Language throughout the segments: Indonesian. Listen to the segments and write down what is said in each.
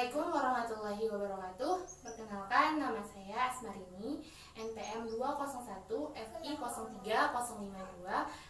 Assalamualaikum warahmatullahi wabarakatuh. Perkenalkan, nama saya Asmarini, NPM 201 FI 03052,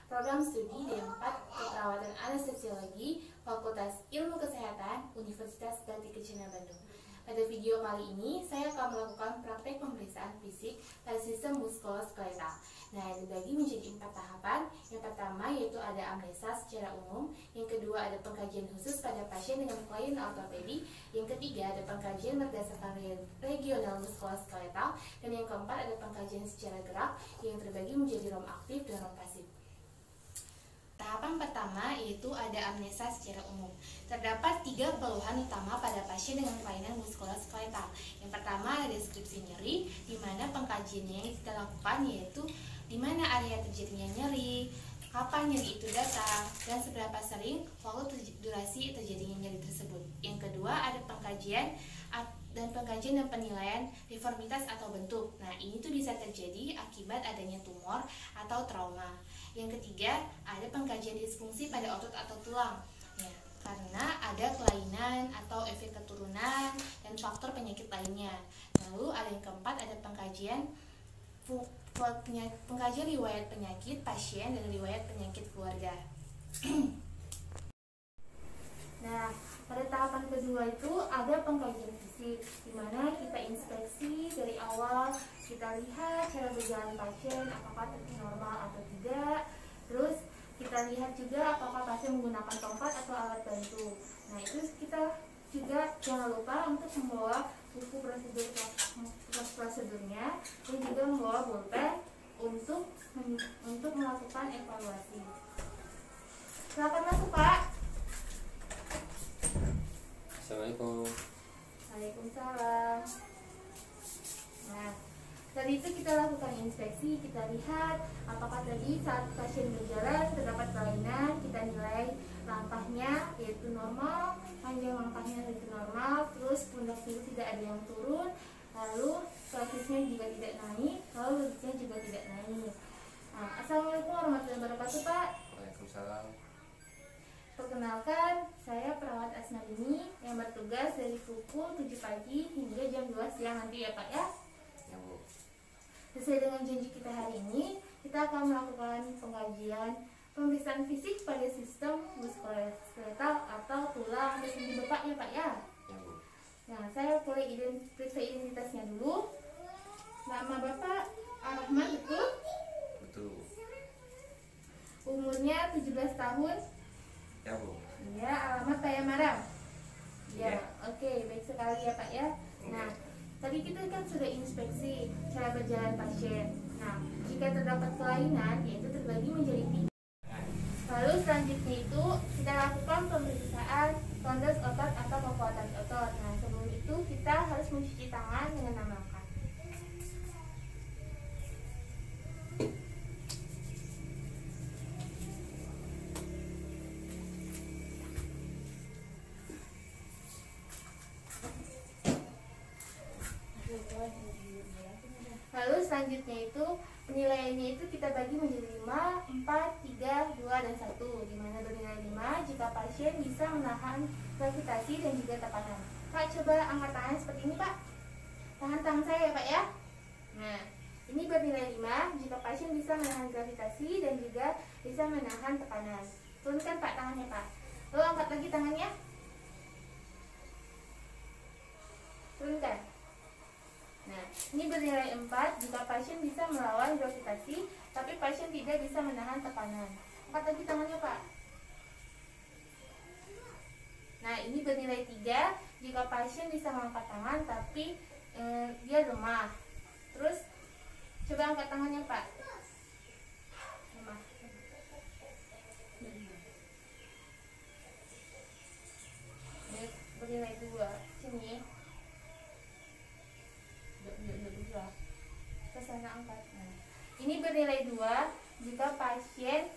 program studi D4 Keperawatan Anestesiologi, Fakultas Ilmu Kesehatan, Universitas Batik Kecina Bandung. Pada video kali ini, saya akan melakukan praktek pemeriksaan fisik pada sistem muskuloskeletal. Nah, dibagi menjadi 4 tahapan. Yang pertama yaitu ada amnesa secara umum. Yang kedua ada pengkajian khusus pada pasien dengan kelainan ortopedi. Yang ketiga ada pengkajian berdasarkan regional muskuloskeletal. Dan yang keempat ada pengkajian secara gerak yang terbagi menjadi rom aktif dan rom pasif. Tahapan pertama yaitu ada amnesa secara umum. Terdapat 3 keluhan utama pada pasien dengan kelainan muskuloskeletal. Yang pertama ada deskripsi nyeri, di mana pengkajiannya yang kita lakukan yaitu di mana area terjadinya nyeri, kapan nyeri itu datang, dan seberapa sering waktu durasi terjadinya nyeri tersebut. Yang kedua ada pengkajian dan penilaian deformitas atau bentuk. Nah, ini tuh bisa terjadi akibat adanya tumor atau trauma. Yang ketiga, ada pengkajian disfungsi pada otot atau tulang. Ya, karena ada kelainan atau efek keturunan dan faktor penyakit lainnya. Lalu ada yang keempat, ada pengkajian riwayat penyakit pasien dan riwayat penyakit keluarga. Nah, pada tahapan kedua itu ada pengkajian fisik, di mana kita inspeksi dari awal, kita lihat cara berjalan pasien, apakah normal atau tidak. Terus kita lihat juga apakah pasien menggunakan tongkat atau alat bantu. Nah, itu kita juga jangan lupa untuk membawa buku prosedurnya dan juga membawa bolpen untuk melakukan evaluasi. Silakan masuk, Pak. Assalamualaikum. Waalaikumsalam. Nah, tadi itu kita lakukan inspeksi, kita lihat apakah tadi saat pasien berjalan terdapat kelainan, kita nilai langkahnya yaitu normal, panjang langkahnya yaitu normal, terus pundak kiri tidak ada yang turun, lalu pelvisnya juga tidak naik, lalu lututnya juga tidak naik. Nah, Assalamualaikum warahmatullahi wabarakatuh, Pak. Waalaikumsalam. Perkenalkan, saya perawat Asmarini yang bertugas dari pukul 7 pagi hingga jam 2 siang nanti ya, Pak ya. Ya, Bu. Sesuai dengan janji kita hari ini, kita akan melakukan pengkajian pemeriksaan fisik pada sistem muskuloskeletal atau tulang dan sendi Bapak ya, Pak ya. Ya, Bu. Nah, saya boleh periksa identitasnya dulu. Nama Bapak Ar-Rahman, betul? Betul, Bu. Umurnya 17 tahun. Ya, Bu. Iya, alamat Payamarang. Ya, Iya. oke, baik sekali ya, Pak ya. Nah, tadi kita kan sudah inspeksi cara berjalan pasien. Nah, jika terdapat kelainan, yaitu terbagi menjadi 3. Lalu selanjutnya itu kita lakukan pemeriksaan tondes otot atau kekuatan otot. Nah, sebelum itu kita harus mencuci tangan dengan memakai. Lalu selanjutnya itu penilaiannya itu kita bagi menjadi 5, 4, 3, 2, dan 1, di mana bernilai 5 jika pasien bisa menahan gravitasi dan juga tekanan. Pak, coba angkat tangan seperti ini, Pak. Tahan tangan saya ya, Pak ya. Nah, ini bernilai 5 jika pasien bisa menahan gravitasi dan juga bisa menahan tekanan. Turunkan, Pak, tangannya, Pak. Lalu angkat lagi tangannya. Turunkan. Nah, ini bernilai 4 jika pasien bisa melawan gravitasi, tapi pasien tidak bisa menahan tekanan. Angkat lagi tangannya, Pak. Nah, ini bernilai 3 jika pasien bisa mengangkat tangan, tapi dia lemah. Terus, coba angkat tangannya, Pak. Lemah. Ini bernilai 2. Sini. Kesana angkat. Nah, ini bernilai 2 jika pasien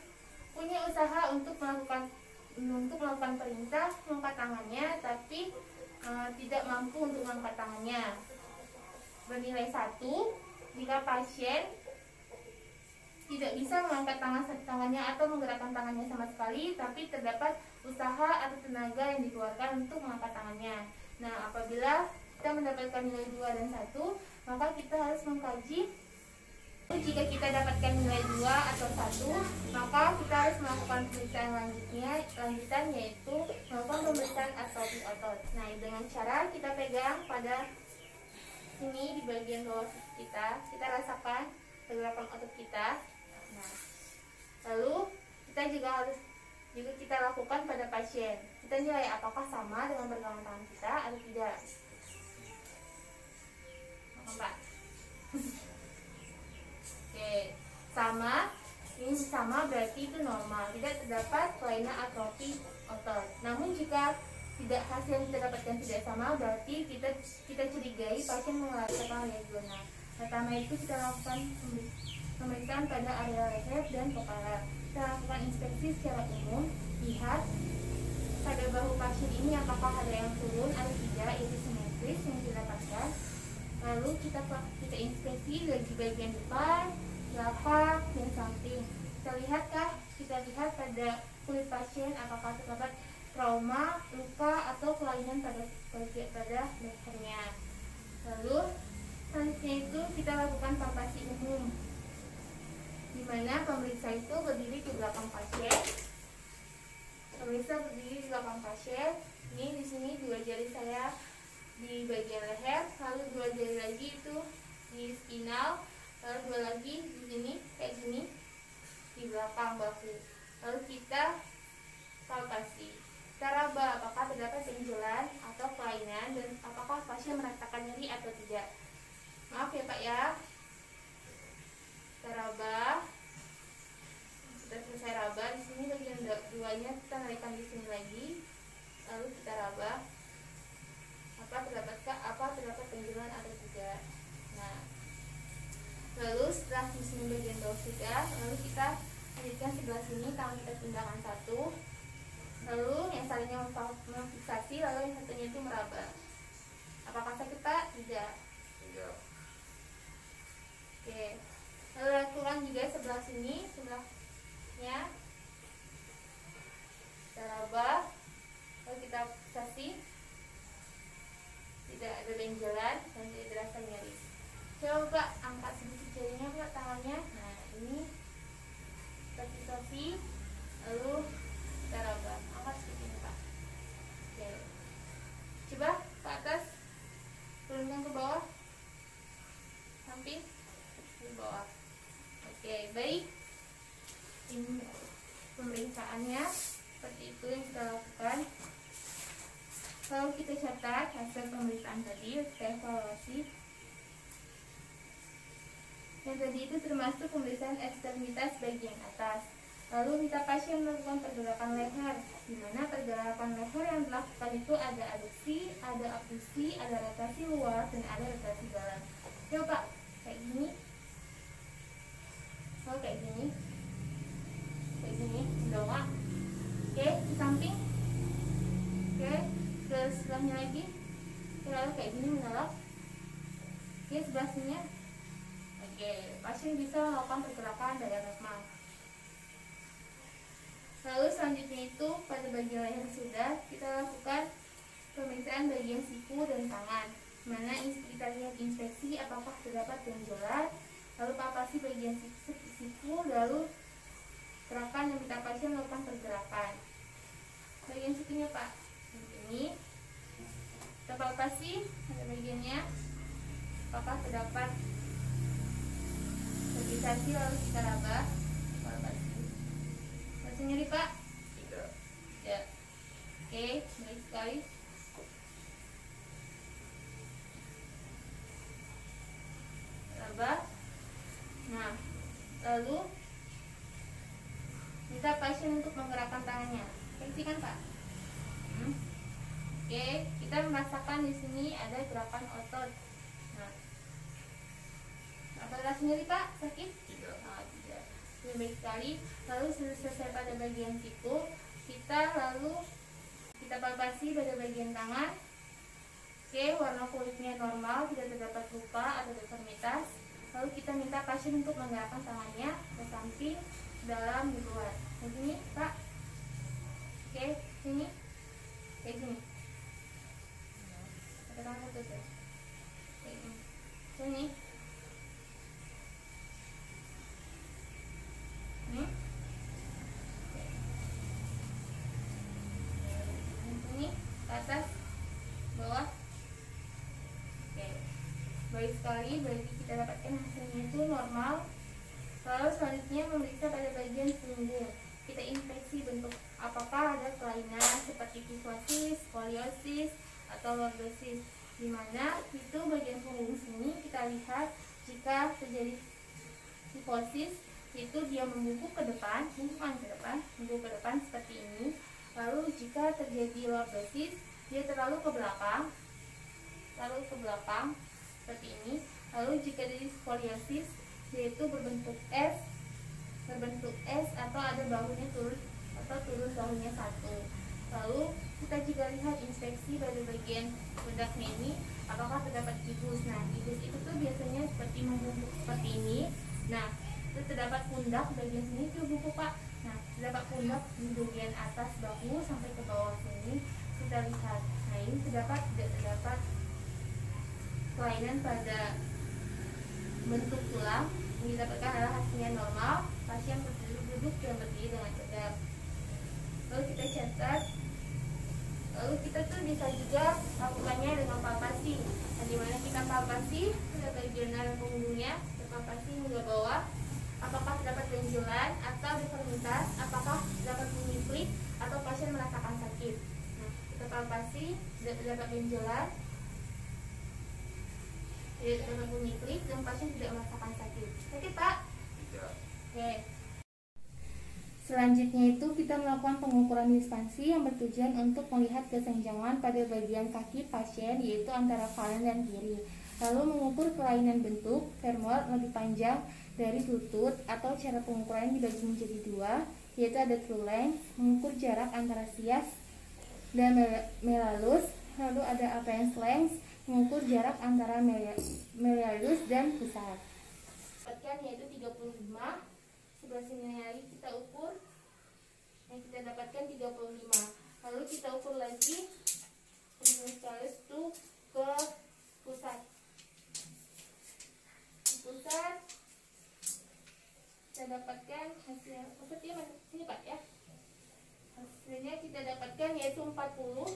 punya usaha untuk melakukan perintah mengangkat tangannya, tapi tidak mampu untuk mengangkat tangannya. Bernilai 1 jika pasien tidak bisa mengangkat tangannya atau menggerakkan tangannya sama sekali, tapi terdapat usaha atau tenaga yang dikeluarkan untuk mengangkat tangannya. Nah, apabila kita mendapatkan nilai 2 dan 1, maka kita harus mengkaji. Jika kita dapatkan nilai 2 atau 1, maka kita harus melakukan pemeriksaan lanjutan, yaitu melakukan pemeriksaan atrofi otot. Nah, dengan cara kita pegang pada sini di bagian bawah kita rasakan pergerakan otot kita. Nah, lalu kita kita lakukan pada pasien. Kita nilai apakah sama dengan pergelangan tangan kita atau tidak. Pak. Oke, sama. Ini sama berarti itu normal, tidak terdapat kelainan atrofi otot. Namun jika hasil yang kita dapatkan tidak sama, berarti kita curigai pasien mengalami legionel. Pertama itu kita lakukan pemeriksaan pada area leher dan kepala. Kita lakukan inspeksi secara umum, lihat pada bahu pasien ini apakah ada yang turun atau tidak, yaitu simetris yang didapatkan. Lalu kita inspeksi dari bagian depan, telapak, dan samping. Kita lihat pada kulit pasien apakah terdapat trauma, luka, atau kelainan pada lehernya. Lalu selanjutnya itu kita lakukan palpasi umum, di mana pemeriksa itu berdiri di belakang pasien. Ini di sini 2 jari saya di bagian leher, lalu 2 jari lagi itu di spinal, lalu 2 lagi di sini kayak gini di belakang bahu. Lalu kita palpasi. Kita raba apakah terdapat benjolan atau kelainan dan apakah pasien merasakan nyeri atau tidak. Maaf ya Pak ya. Kita raba. Kita selesai raba, di sini bagian 2-nya kita naikkan di sini lagi. Lalu kita raba. Apa terdapat benjolan atau tidak. Nah, lalu setelah di sini bagian bawah sudah, lalu kita lanjutkan sebelah sini, tangan kita pindahkan 1. Lalu yang salingnya memfiksasi, lalu yang satunya itu meraba. Apakah sakit Pak? Tidak. Oke. Lalu lakukan juga sebelah sini, sebelahnya kita raba, lalu kita fiksasi. Tidak ada benjolan dan tidak terasa nyeri. Coba angkat sedikit jarinya Pak, tangannya. Nah, ini kita fiksasi, lalu kita raba. Angkat sedikit Pak. Oke. Coba ke atas, turunkan ke bawah, samping, ke bawah. Oke, baik. Ini pemeriksaannya seperti itu yang kita lakukan. Lalu kita catat hasil pemeriksaan tadi, kita evaluasi. Yang tadi itu termasuk pemeriksaan ekstremitas bagian atas. Lalu minta pasien melakukan pergerakan leher, di mana pergerakan leher yang dilakukan itu ada aduksi, ada abduksi, ada rotasi luar, dan ada rotasi dalam. Coba kayak gini. Oh, kayak gini, mendongak. Oke, di samping. Oke, ke sebelahnya lagi. Lalu kayak gini menolak. Oke, sebelah sini. Oke, pasien bisa melakukan pergerakan daya normal. Lalu selanjutnya itu pada bagian leher sudah, kita lakukan pemeriksaan bagian siku dan tangan. Mana kita lihat inspeksi apakah terdapat benjolan, lalu palpasi bagian siku, lalu gerakan yang minta pasien melakukan pergerakan. Bagian sikunya Pak, ini kita palpasi pada bagiannya apakah terdapat stabilisasi, lalu kita raba, palpasi. Masih nyeri Pak? Tidak. Ya. Oke, baik sekali. Raba. Nah, lalu minta pasien untuk menggerakkan tangannya. Perhatikan Pak. Oke, kita merasakan di sini ada gerakan otot. Nah, apa rasanya nyeri Pak? Sakit? Tidak. Oh, tidak. Sudah baik sekali. Lalu selesai pada bagian siku, kita palpasi pada bagian tangan. Oke, warna kulitnya normal, tidak terdapat luka atau deformitas. Lalu kita minta pasien untuk menggerakkan tangannya ke samping, dalam, di luar. Di sini Pak. Oke, sini. Kayak gini. tuh. Sini. Ini ke atas, bawah. Oke. Baik sekali, berarti kita dapatkan hasilnya itu normal. Lalu selanjutnya memeriksa pada bagian punggung. Kita inspeksi bentuk apakah ada kelainan seperti kyphosis, skoliosis, atau lordosis. Di mana itu bagian punggung sini kita lihat jika terjadi kyphosis, itu dia membungkuk ke depan, membungkuk ke depan seperti ini. Lalu jika terjadi lordosis, dia terlalu ke belakang seperti ini. Lalu jika dari skoliosis, yaitu berbentuk S atau ada bahunya turun atau turun bahunya satu. Lalu kita juga lihat inspeksi pada bagian pundaknya ini apakah terdapat gibus. Nah, gibus itu tuh biasanya seperti membungkuk seperti ini. Nah, itu terdapat pundak bagian sini itu bungkuk, Pak. Nah, terdapat pundak di bagian atas bahu sampai ke bawah sini. Kita lihat. Nah, ini tidak terdapat kelainan pada bentuk tulang. Yang didapatkan adalah hasilnya normal. Pasien duduk dan berdiri dengan tegak. Lalu kita catat. Lalu kita tuh bisa juga lakukannya dengan palpasi. Nah, dimana kita palpasi pada bagian punggungnya, kita palpasi hingga bawah. Apakah terdapat benjolan atau deformitas? Apakah terdapat bunyi klik atau pasien merasakan sakit? Nah, kita palpasi, tidak terdapat benjolan, tidak terdapat bunyi klik, dan pasien tidak merasakan sakit. Sakit, Pak? Tidak. Oke. Selanjutnya itu kita melakukan pengukuran dispansi yang bertujuan untuk melihat kesenjangan pada bagian kaki pasien, yaitu antara kanan dan kiri. Lalu mengukur kelainan bentuk femur lebih panjang dari lutut, atau cara pengukuran dibagi menjadi dua, yaitu ada true length, mengukur jarak antara sias dan melalus. Lalu ada appenage length, mengukur jarak antara melalus dan pusat. Dapatkan yaitu 35. Sebelah sini lagi kita ukur, yang kita dapatkan 35. Lalu kita ukur lagi melalus itu ke pusat. Pusat kita dapatkan hasil seperti sini, Pak, ya. Hasilnya kita dapatkan yaitu 40.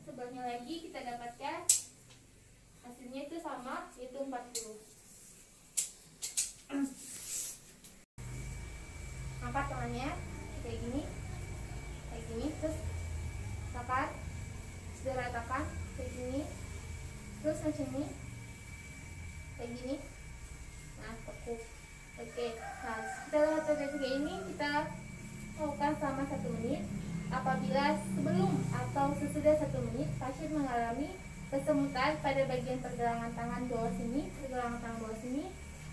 Sebelahnya lagi kita dapatkan hasilnya itu sama, yaitu 40. Angkat tangannya kayak gini, terus angkat, sudah ratakan kayak gini, terus macam ini, kayak gini. Nah, tekuk. Oke, nah setelah kayak ini kita lakukan selama 1 menit. Apabila sebelum atau sesudah 1 menit pasien mengalami kesemutan pada bagian pergelangan tangan bawah sini,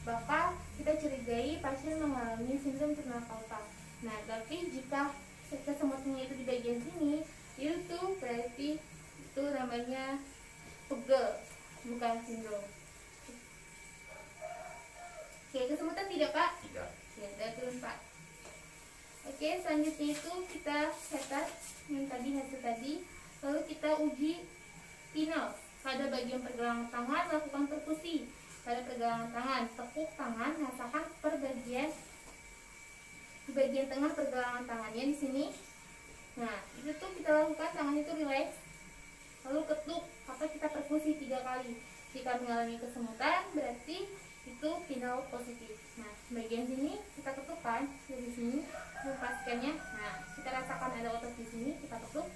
maka kita curigai pasien mengalami sindrom tunnel carpal. Nah, tapi jika kesemutannya itu di bagian sini, itu berarti itu namanya pegel, bukan sindrom. Oke, kesemutan tidak, Pak? Tidak. Ya, sudah turun, Pak. Oke, selanjutnya itu kita catat yang tadi, hasil tadi. Lalu kita uji pinal pada bagian pergelangan tangan, lakukan perkusi pada pergelangan tangan, tekuk tangan, rasakan di bagian tengah pergelangan tangannya di sini. Nah, itu tuh kita lakukan tangan itu rileks, lalu ketuk atau kita perkusi 3 kali. Jika mengalami kesemutan berarti itu pinal positif. Nah, bagian sini kita ketukkan dari sini, melepaskannya. Nah, kita rasakan ada otot di sini, kita ketuk.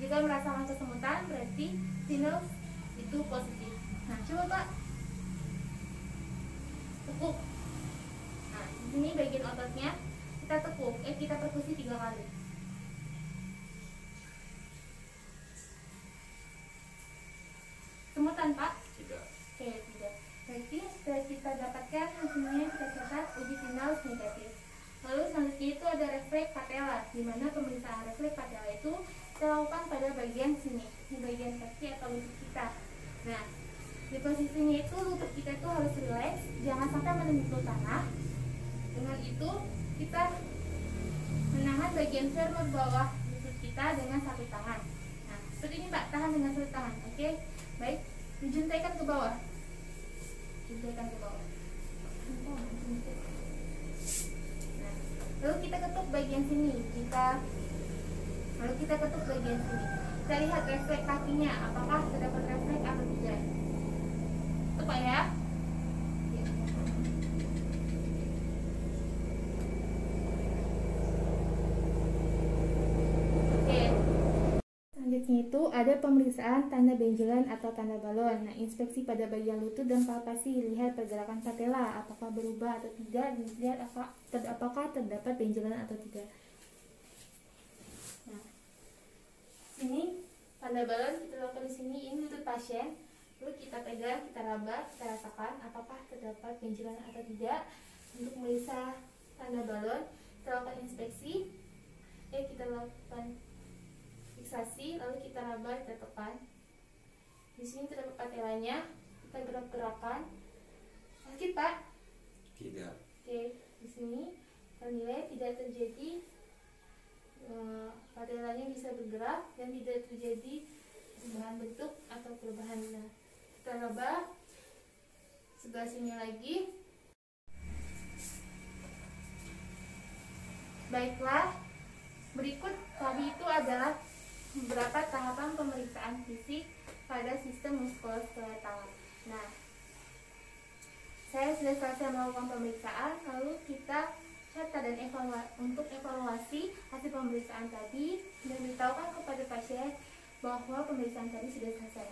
Jika merasakan kesemutan berarti pinal itu positif. Nah, coba, Pak, tekuk. Nah, di sini bagian ototnya kita tekuk, kita perkusi 3 kali. Kesemutan, Pak? Tidak. Oke, tidak. Berarti setelah kita dapatkan hasilnya, kita catat uji pinal negatif. Lalu selanjutnya itu ada refleks patella, di mana pemeriksaan refleks patella itu kita lakukan pada bagian sini, di bagian kaki atau lutut kita. Nah, di posisinya itu lutut kita itu harus rileks, jangan sampai menyentuh tanah. Dengan itu kita menahan bagian femur bawah lutut kita kita dengan satu tangan. Nah, seperti ini Pak, tahan dengan satu tangan. Oke, baik. Dijuntaikan ke bawah. Juntaikan ke bawah. Nah, lalu kita ketuk bagian sini. Lalu kita ketuk bagian sini. Kita lihat refleks kakinya, apakah terdapat refleks atau tidak. Itu Pak ya. Selanjutnya itu ada pemeriksaan tanda benjolan atau tanda balon. Nah, inspeksi pada bagian lutut dan palpasi, lihat pergerakan patella, apakah berubah atau tidak, dan lihat apakah terdapat benjolan atau tidak. Nah, ini tanda balon kita lakukan di sini. Ini lutut pasien. Lalu kita pegang, kita raba, kita rasakan apakah terdapat benjolan atau tidak. Untuk memeriksa tanda balon, kita lakukan inspeksi. Kita lakukan fiksasi, lalu kita raba, kita tekan. Di sini terdapat patellanya, kita gerak-gerakan. Sakit Pak? Tidak. Oke, di sini kita nilai tidak terjadi, patellanya bisa bergerak dan tidak terjadi perubahan bentuk atau perubahan. Nah, kita raba sebelah sini lagi. Baiklah, berikut tadi itu adalah beberapa tahapan pemeriksaan fisik pada sistem muskuloskeletal. Nah, saya sudah selesai melakukan pemeriksaan, lalu kita catat dan untuk evaluasi hasil pemeriksaan tadi dan beritahukan kepada pasien bahwa pemeriksaan tadi sudah selesai.